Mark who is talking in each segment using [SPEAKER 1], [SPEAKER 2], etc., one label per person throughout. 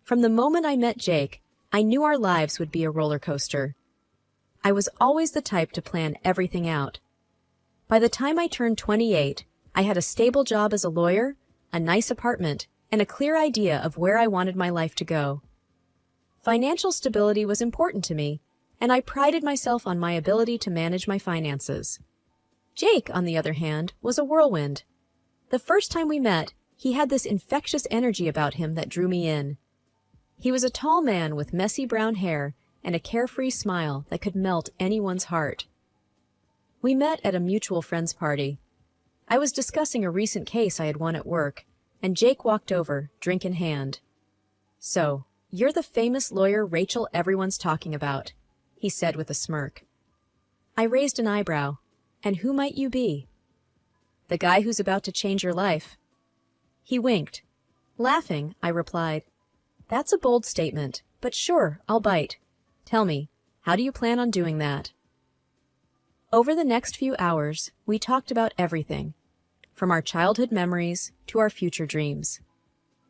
[SPEAKER 1] From the moment I met Jake, I knew our lives would be a roller coaster. I was always the type to plan everything out. By the time I turned 28, I had a stable job as a lawyer, a nice apartment, and a clear idea of where I wanted my life to go. Financial stability was important to me, and I prided myself on my ability to manage my finances. Jake, on the other hand, was a whirlwind. The first time we met, he had this infectious energy about him that drew me in. He was a tall man with messy brown hair and a carefree smile that could melt anyone's heart. We met at a mutual friend's party. I was discussing a recent case I had won at work, and Jake walked over, drink in hand. "So, you're the famous lawyer Rachel everyone's talking about," he said with a smirk. I raised an eyebrow. "And who might you be?" "The guy who's about to change your life." He winked. Laughing, I replied, "That's a bold statement, but sure, I'll bite. Tell me, how do you plan on doing that?" Over the next few hours, we talked about everything, from our childhood memories to our future dreams.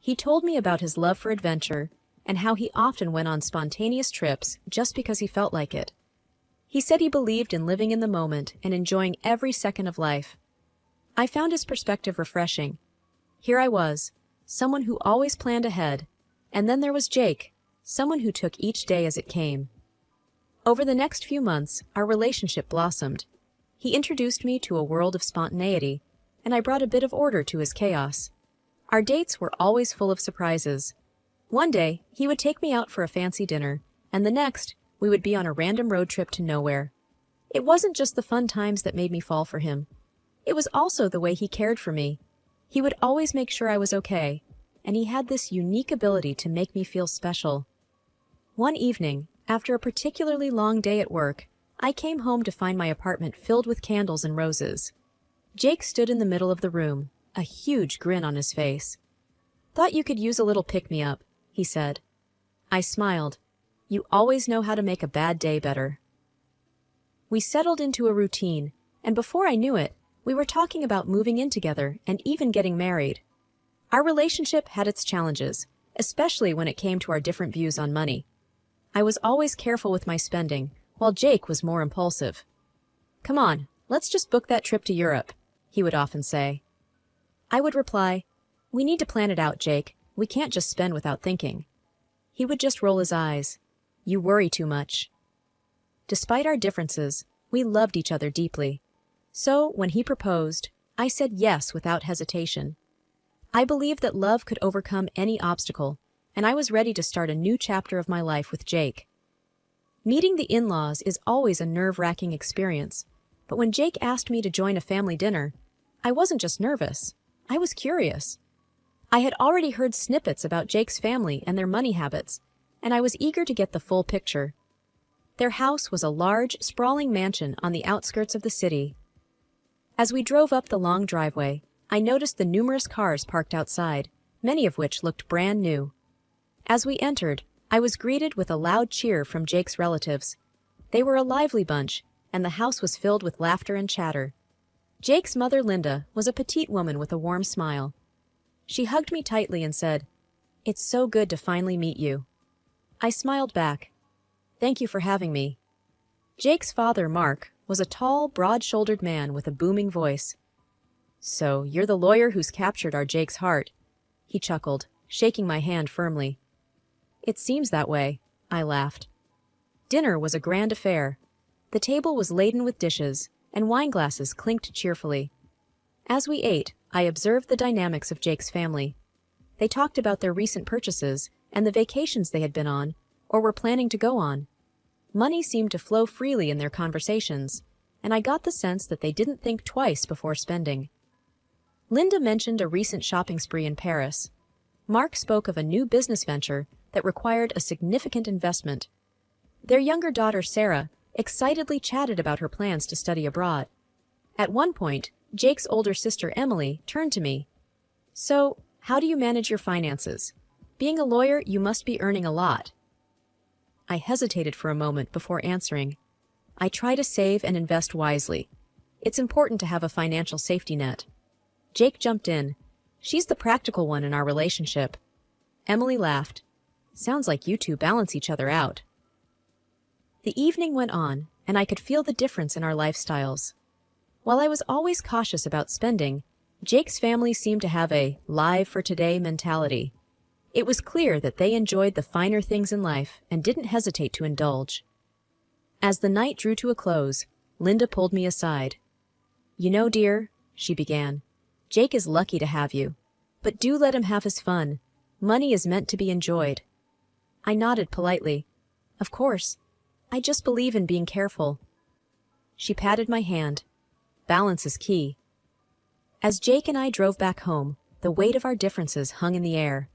[SPEAKER 1] He told me about his love for adventure and how he often went on spontaneous trips just because he felt like it. He said he believed in living in the moment and enjoying every second of life. I found his perspective refreshing. Here I was, someone who always planned ahead, and then there was Jake, someone who took each day as it came. Over the next few months, our relationship blossomed. He introduced me to a world of spontaneity, and I brought a bit of order to his chaos. Our dates were always full of surprises. One day, he would take me out for a fancy dinner, and the next, we would be on a random road trip to nowhere. It wasn't just the fun times that made me fall for him. It was also the way he cared for me. He would always make sure I was okay, and he had this unique ability to make me feel special. One evening, after a particularly long day at work, I came home to find my apartment filled with candles and roses. Jake stood in the middle of the room, a huge grin on his face. "Thought you could use a little pick-me-up," he said. I smiled. "You always know how to make a bad day better." We settled into a routine, and before I knew it, we were talking about moving in together and even getting married. Our relationship had its challenges, especially when it came to our different views on money. I was always careful with my spending, while Jake was more impulsive. "Come on, let's just book that trip to Europe," he would often say. I would reply, "We need to plan it out, Jake. We can't just spend without thinking." He would just roll his eyes. "You worry too much." Despite our differences, we loved each other deeply. So, when he proposed, I said yes without hesitation. I believed that love could overcome any obstacle, and I was ready to start a new chapter of my life with Jake. Meeting the in-laws is always a nerve-wracking experience, but when Jake asked me to join a family dinner, I wasn't just nervous, I was curious. I had already heard snippets about Jake's family and their money habits, and I was eager to get the full picture. Their house was a large, sprawling mansion on the outskirts of the city. As we drove up the long driveway, I noticed the numerous cars parked outside, many of which looked brand new. As we entered, I was greeted with a loud cheer from Jake's relatives. They were a lively bunch, and the house was filled with laughter and chatter. Jake's mother, Linda, was a petite woman with a warm smile. She hugged me tightly and said, "It's so good to finally meet you." I smiled back. "Thank you for having me." Jake's father, Mark, was a tall, broad-shouldered man with a booming voice. "So, you're the lawyer who's captured our Jake's heart," he chuckled, shaking my hand firmly. "It seems that way," I laughed. Dinner was a grand affair. The table was laden with dishes, and wine glasses clinked cheerfully. As we ate, I observed the dynamics of Jake's family. They talked about their recent purchases and the vacations they had been on, or were planning to go on. Money seemed to flow freely in their conversations, and I got the sense that they didn't think twice before spending. Linda mentioned a recent shopping spree in Paris. Mark spoke of a new business venture that required a significant investment. Their younger daughter, Sarah, excitedly chatted about her plans to study abroad. At one point, Jake's older sister, Emily, turned to me. "So, how do you manage your finances? Being a lawyer, you must be earning a lot." I hesitated for a moment before answering. "I try to save and invest wisely. It's important to have a financial safety net." Jake jumped in. "She's the practical one in our relationship." Emily laughed. Sounds like you two balance each other out. The evening went on, and I could feel the difference in our lifestyles. While I was always cautious about spending, Jake's family seemed to have a live for today mentality. It was clear that they enjoyed the finer things in life and didn't hesitate to indulge. As the night drew to a close, Linda pulled me aside. "You know, dear," she began, "Jake is lucky to have you. But do let him have his fun. Money is meant to be enjoyed." I nodded politely. "Of course. I just believe in being careful." She patted my hand. "Balance is key." As Jake and I drove back home, the weight of our differences hung in the air.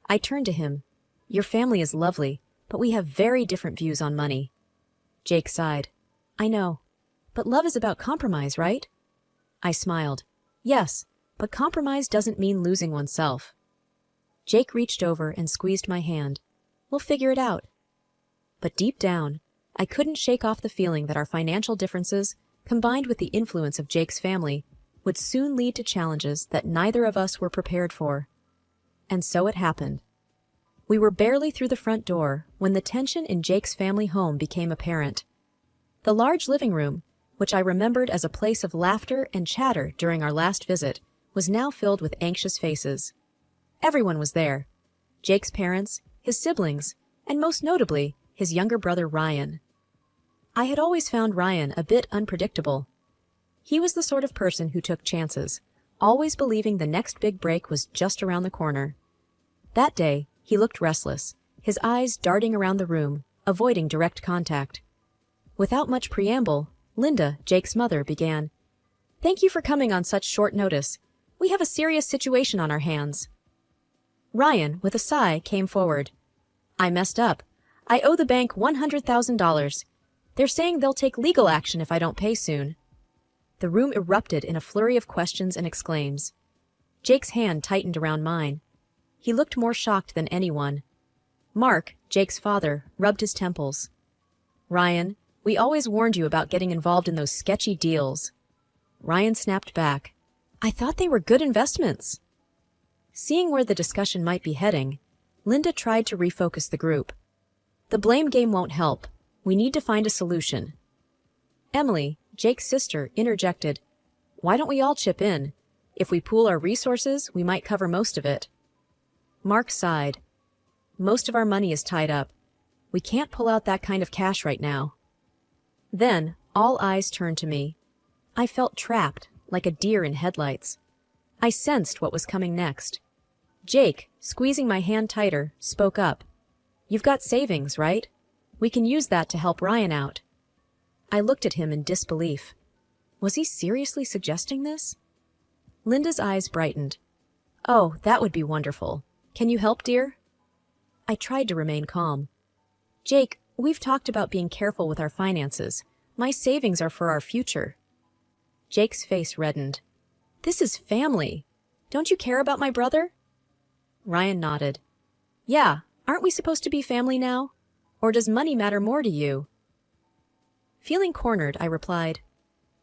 [SPEAKER 1] I turned to him. "Your family is lovely, but we have very different views on money." Jake sighed. "I know. But love is about compromise, right?" I smiled. "Yes, but compromise doesn't mean losing oneself." Jake reached over and squeezed my hand. "We'll figure it out." But deep down, I couldn't shake off the feeling that our financial differences, combined with the influence of Jake's family, would soon lead to challenges that neither of us were prepared for. And so it happened. We were barely through the front door when the tension in Jake's family home became apparent. The large living room, which I remembered as a place of laughter and chatter during our last visit, was now filled with anxious faces. Everyone was there. Jake's parents, his siblings, and most notably, his younger brother Ryan. I had always found Ryan a bit unpredictable. He was the sort of person who took chances, always believing the next big break was just around the corner. That day, he looked restless, his eyes darting around the room, avoiding direct contact. Without much preamble, Linda, Jake's mother, began, "Thank you for coming on such short notice. We have a serious situation on our hands." Ryan, with a sigh, came forward. "I messed up. I owe the bank $100,000. They're saying they'll take legal action if I don't pay soon." The room erupted in a flurry of questions and exclaims. Jake's hand tightened around mine. He looked more shocked than anyone. Mark, Jake's father, rubbed his temples. "Ryan, we always warned you about getting involved in those sketchy deals." Ryan snapped back. "I thought they were good investments." Seeing where the discussion might be heading, Linda tried to refocus the group. "The blame game won't help. We need to find a solution." Emily, Jake's sister, interjected, "Why don't we all chip in? If we pool our resources, we might cover most of it." Mark sighed. "Most of our money is tied up. We can't pull out that kind of cash right now." Then, all eyes turned to me. I felt trapped, like a deer in headlights. I sensed what was coming next. Jake, squeezing my hand tighter, spoke up. "You've got savings, right? We can use that to help Ryan out." I looked at him in disbelief. Was he seriously suggesting this? Linda's eyes brightened. "Oh, that would be wonderful. Can you help, dear?" I tried to remain calm. "Jake, we've talked about being careful with our finances. My savings are for our future." Jake's face reddened. "This is family. Don't you care about my brother?" Ryan nodded. "Yeah, aren't we supposed to be family now? Or does money matter more to you?" Feeling cornered, I replied,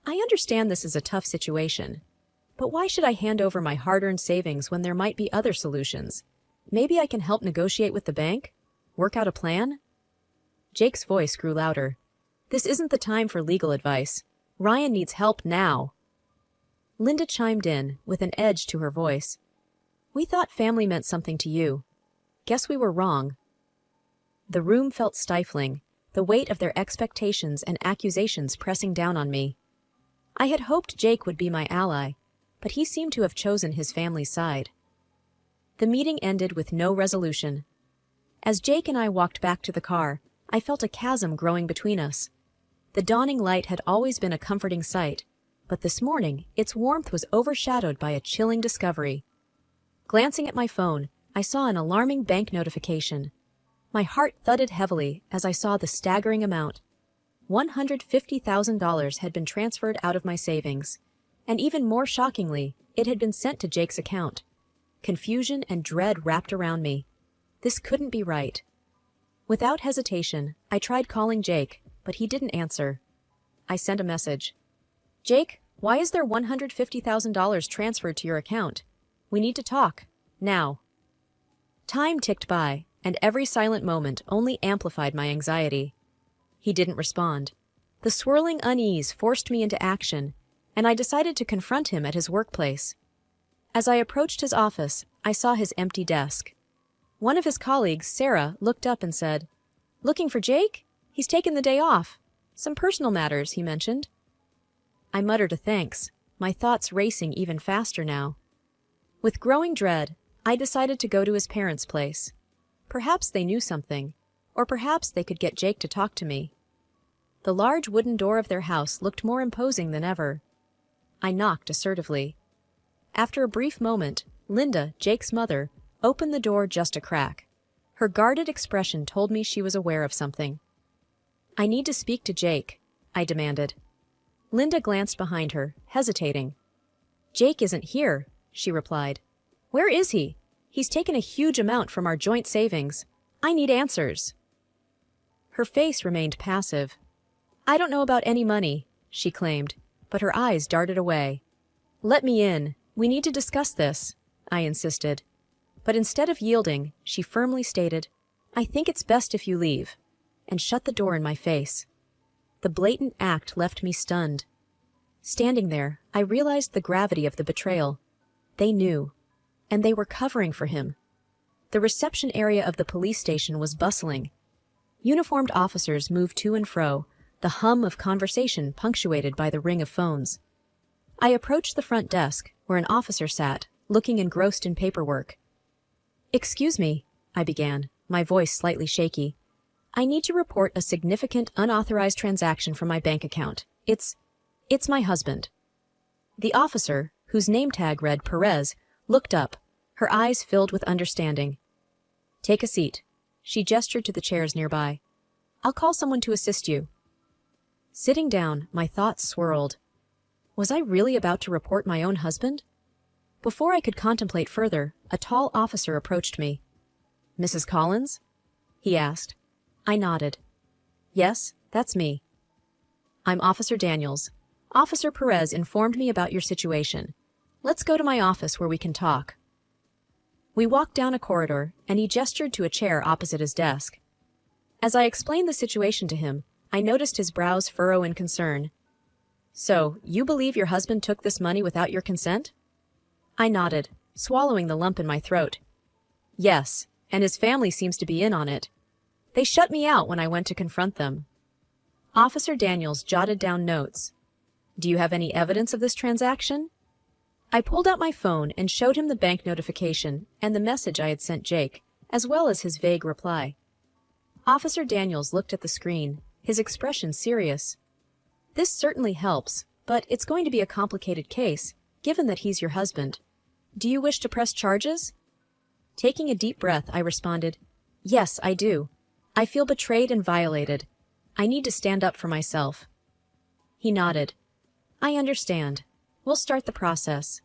[SPEAKER 1] "I understand this is a tough situation, but why should I hand over my hard-earned savings when there might be other solutions? Maybe I can help negotiate with the bank? Work out a plan?" Jake's voice grew louder. "This isn't the time for legal advice. Ryan needs help now." Linda chimed in, with an edge to her voice. "We thought family meant something to you. Guess we were wrong." The room felt stifling, the weight of their expectations and accusations pressing down on me. I had hoped Jake would be my ally, but he seemed to have chosen his family's side. The meeting ended with no resolution. As Jake and I walked back to the car, I felt a chasm growing between us. The dawning light had always been a comforting sight, but this morning its warmth was overshadowed by a chilling discovery. Glancing at my phone, I saw an alarming bank notification. My heart thudded heavily as I saw the staggering amount. $150,000 had been transferred out of my savings, and even more shockingly, it had been sent to Jake's account. Confusion and dread wrapped around me. This couldn't be right. Without hesitation, I tried calling Jake, but he didn't answer. I sent a message. "Jake, why is there $150,000 transferred to your account? We need to talk. Now." Time ticked by, and every silent moment only amplified my anxiety. He didn't respond. The swirling unease forced me into action, and I decided to confront him at his workplace. As I approached his office, I saw his empty desk. One of his colleagues, Sarah, looked up and said, "Looking for Jake? He's taken the day off. Some personal matters," he mentioned. I muttered a thanks, my thoughts racing even faster now. With growing dread, I decided to go to his parents' place. Perhaps they knew something, or perhaps they could get Jake to talk to me. The large wooden door of their house looked more imposing than ever. I knocked assertively. After a brief moment, Linda, Jake's mother, opened the door just a crack. Her guarded expression told me she was aware of something. "I need to speak to Jake," I demanded. Linda glanced behind her, hesitating. "Jake isn't here," she replied. "Where is he? He's taken a huge amount from our joint savings. I need answers." Her face remained passive. "I don't know about any money," she claimed, but her eyes darted away. "Let me in. We need to discuss this," I insisted. But instead of yielding, she firmly stated, "I think it's best if you leave," and shut the door in my face. The blatant act left me stunned. Standing there, I realized the gravity of the betrayal. They knew, and they were covering for him. The reception area of the police station was bustling. Uniformed officers moved to and fro, the hum of conversation punctuated by the ring of phones. I approached the front desk, where an officer sat, looking engrossed in paperwork. "Excuse me," I began, my voice slightly shaky. "I need to report a significant unauthorized transaction from my bank account. It's my husband." The officer, whose name tag read Perez, looked up, her eyes filled with understanding. "Take a seat." She gestured to the chairs nearby. "I'll call someone to assist you." Sitting down, my thoughts swirled. Was I really about to report my own husband? Before I could contemplate further, a tall officer approached me. "Mrs. Collins?" he asked. I nodded. "Yes, that's me." "I'm Officer Daniels. Officer Perez informed me about your situation. Let's go to my office where we can talk." We walked down a corridor, and he gestured to a chair opposite his desk. As I explained the situation to him, I noticed his brows furrow in concern. "So, you believe your husband took this money without your consent?" I nodded, swallowing the lump in my throat. "Yes, and his family seems to be in on it. They shut me out when I went to confront them." Officer Daniels jotted down notes. "Do you have any evidence of this transaction?" I pulled out my phone and showed him the bank notification and the message I had sent Jake, as well as his vague reply. Officer Daniels looked at the screen, his expression serious. "This certainly helps, but it's going to be a complicated case, given that he's your husband. Do you wish to press charges?" Taking a deep breath, I responded, "Yes, I do. I feel betrayed and violated. I need to stand up for myself." He nodded. "I understand. We'll start the process.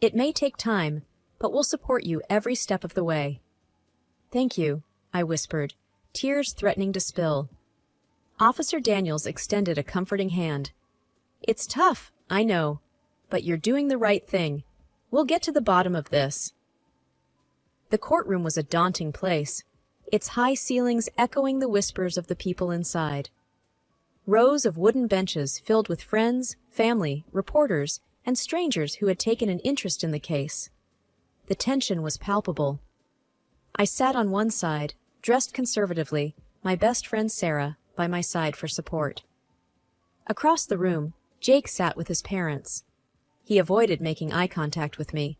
[SPEAKER 1] It may take time, but we'll support you every step of the way." "Thank you," I whispered, tears threatening to spill. Officer Daniels extended a comforting hand. "It's tough, I know, but you're doing the right thing. We'll get to the bottom of this." The courtroom was a daunting place, its high ceilings echoing the whispers of the people inside. Rows of wooden benches filled with friends, family, reporters, and strangers who had taken an interest in the case. The tension was palpable. I sat on one side, dressed conservatively, my best friend Sarah by my side for support. Across the room, Jake sat with his parents. He avoided making eye contact with me.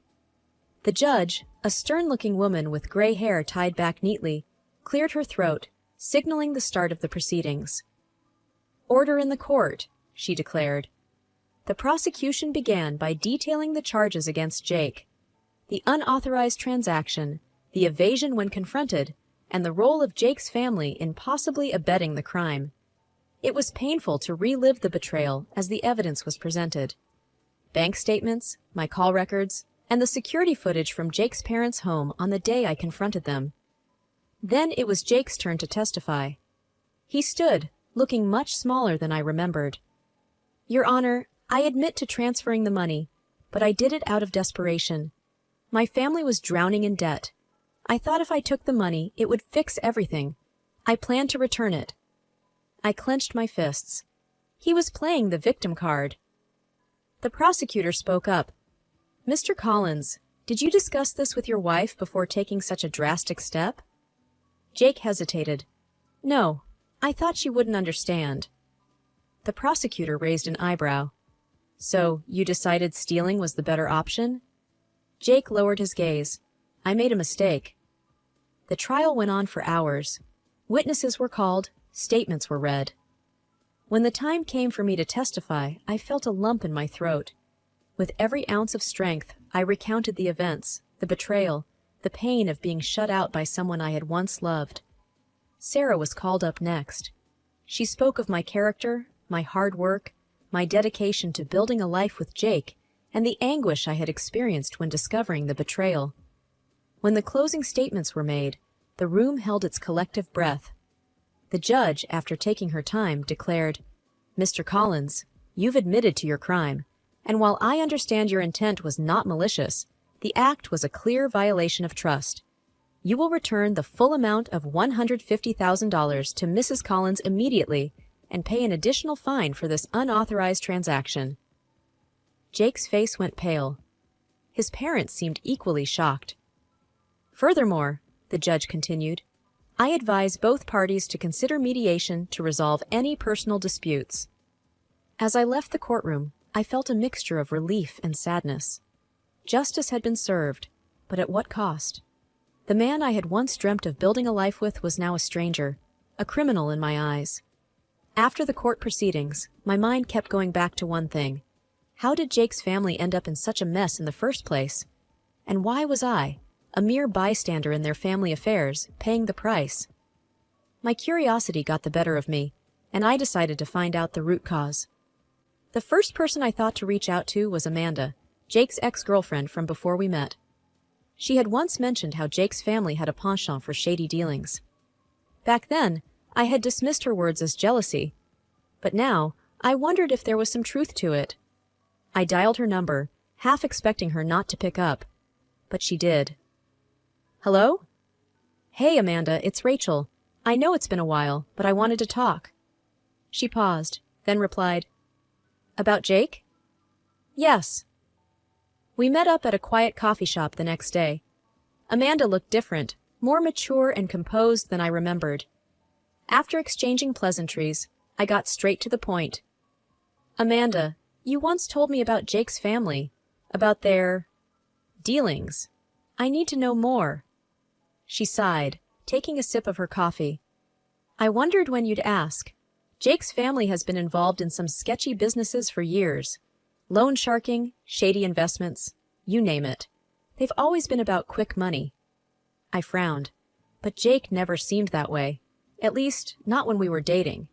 [SPEAKER 1] The judge, a stern-looking woman with gray hair tied back neatly, cleared her throat, signaling the start of the proceedings. "Order in the court," she declared. The prosecution began by detailing the charges against Jake: the unauthorized transaction, the evasion when confronted, and the role of Jake's family in possibly abetting the crime. It was painful to relive the betrayal as the evidence was presented. Bank statements, my call records, and the security footage from Jake's parents' home on the day I confronted them. Then it was Jake's turn to testify. He stood, looking much smaller than I remembered. "Your Honor, I admit to transferring the money, but I did it out of desperation. My family was drowning in debt. I thought if I took the money, it would fix everything. I planned to return it. I clenched my fists. He was playing the victim card. The prosecutor spoke up. Mr. Collins, did you discuss this with your wife before taking such a drastic step? Jake hesitated. No, I thought she wouldn't understand. The prosecutor raised an eyebrow. So, you decided stealing was the better option? Jake lowered his gaze. I made a mistake. The trial went on for hours. Witnesses were called, statements were read. When the time came for me to testify, I felt a lump in my throat. With every ounce of strength, I recounted the events, the betrayal, the pain of being shut out by someone I had once loved. Sarah was called up next. She spoke of my character, my hard work, my dedication to building a life with Jake, and the anguish I had experienced when discovering the betrayal. When the closing statements were made, the room held its collective breath. The judge, after taking her time, declared, Mr. Collins, you've admitted to your crime, and while I understand your intent was not malicious, the act was a clear violation of trust. You will return the full amount of $150,000 to Mrs. Collins immediately and pay an additional fine for this unauthorized transaction. Jake's face went pale. His parents seemed equally shocked. Furthermore, the judge continued, I advise both parties to consider mediation to resolve any personal disputes. As I left the courtroom, I felt a mixture of relief and sadness. Justice had been served, but at what cost? The man I had once dreamt of building a life with was now a stranger, a criminal in my eyes. After the court proceedings, my mind kept going back to one thing. How did Jake's family end up in such a mess in the first place? And why was I, a mere bystander in their family affairs, paying the price? My curiosity got the better of me, and I decided to find out the root cause. The first person I thought to reach out to was Amanda, Jake's ex-girlfriend from before we met. She had once mentioned how Jake's family had a penchant for shady dealings. Back then, I had dismissed her words as jealousy, but now I wondered if there was some truth to it. I dialed her number, half expecting her not to pick up, but she did. Hello? Hey, Amanda, it's Rachel. I know it's been a while, but I wanted to talk. She paused, then replied, About Jake? Yes. We met up at a quiet coffee shop the next day. Amanda looked different, more mature and composed than I remembered. After exchanging pleasantries, I got straight to the point. Amanda, you once told me about Jake's family, about their dealings. I need to know more. She sighed, taking a sip of her coffee. I wondered when you'd ask. Jake's family has been involved in some sketchy businesses for years. Loan sharking, shady investments, you name it. They've always been about quick money. I frowned, but Jake never seemed that way. At least, not when we were dating.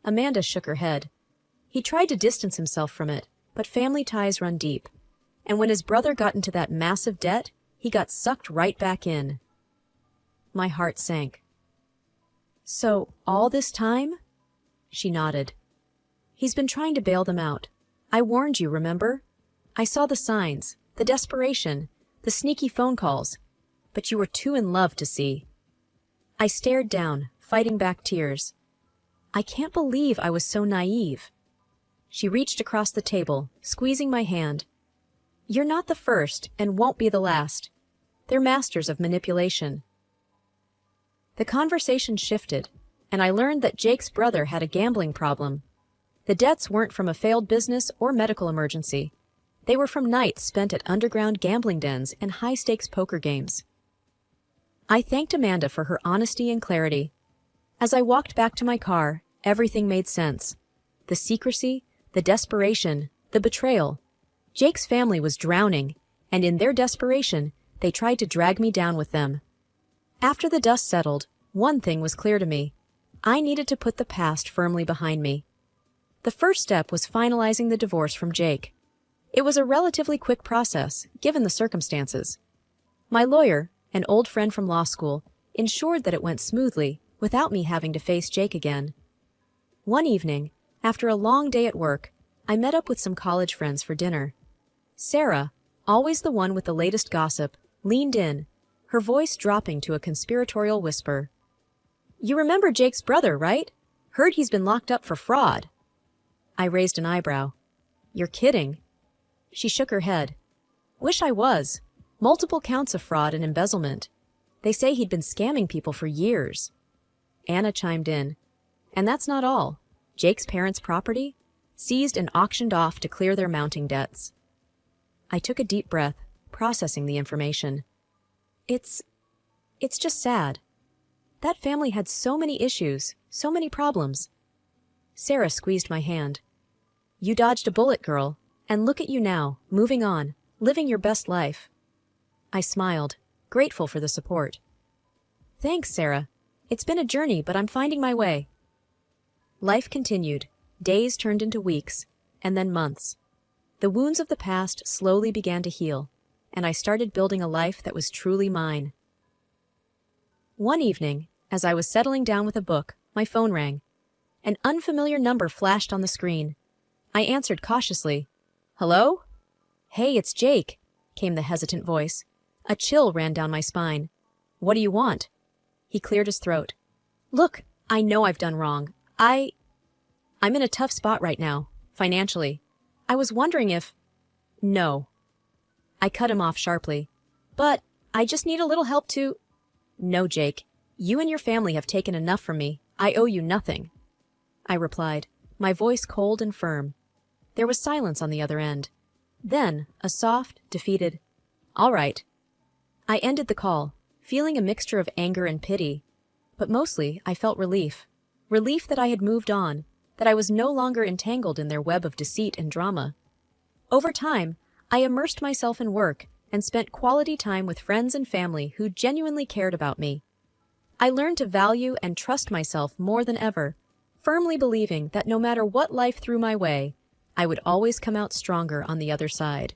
[SPEAKER 1] Amanda shook her head. He tried to distance himself from it, but family ties run deep. And when his brother got into that massive debt, he got sucked right back in. My heart sank. So, all this time? She nodded. He's been trying to bail them out. I warned you, remember? I saw the signs, the desperation, the sneaky phone calls, but you were too in love to see. I stared down, fighting back tears. I can't believe I was so naive. She reached across the table, squeezing my hand. You're not the first, and won't be the last. They're masters of manipulation. The conversation shifted, and I learned that Jake's brother had a gambling problem. The debts weren't from a failed business or medical emergency. They were from nights spent at underground gambling dens and high-stakes poker games. I thanked Amanda for her honesty and clarity. As I walked back to my car, everything made sense. The secrecy, the desperation, the betrayal. Jake's family was drowning, and in their desperation, they tried to drag me down with them. After the dust settled, one thing was clear to me. I needed to put the past firmly behind me. The first step was finalizing the divorce from Jake. It was a relatively quick process, given the circumstances. My lawyer, an old friend from law school, ensured that it went smoothly without me having to face Jake again. One evening, after a long day at work, I met up with some college friends for dinner. Sarah, always the one with the latest gossip, leaned in, her voice dropping to a conspiratorial whisper. You remember Jake's brother, right? Heard he's been locked up for fraud. I raised an eyebrow. You're kidding. She shook her head. Wish I was. Multiple counts of fraud and embezzlement. They say he'd been scamming people for years. Anna chimed in. And that's not all. Jake's parents' property? Seized and auctioned off to clear their mounting debts. I took a deep breath, processing the information. It's just sad. That family had so many issues, so many problems. Sarah squeezed my hand. You dodged a bullet, girl, and look at you now, moving on, living your best life. I smiled, grateful for the support. Thanks, Sarah. It's been a journey, but I'm finding my way. Life continued. Days turned into weeks, and then months. The wounds of the past slowly began to heal, and I started building a life that was truly mine. One evening, as I was settling down with a book, my phone rang. An unfamiliar number flashed on the screen. I answered cautiously. Hello? Hey, it's Jake, came the hesitant voice. A chill ran down my spine. What do you want? He cleared his throat. Look, I know I've done wrong. I'm in a tough spot right now, financially. I was wondering if... No. I cut him off sharply. But I just need a little help to... No, Jake. You and your family have taken enough from me. I owe you nothing. I replied, my voice cold and firm. There was silence on the other end. Then, a soft, defeated, all right. I ended the call, feeling a mixture of anger and pity. But mostly, I felt relief. Relief that I had moved on, that I was no longer entangled in their web of deceit and drama. Over time, I immersed myself in work and spent quality time with friends and family who genuinely cared about me. I learned to value and trust myself more than ever, firmly believing that no matter what life threw my way, I would always come out stronger on the other side.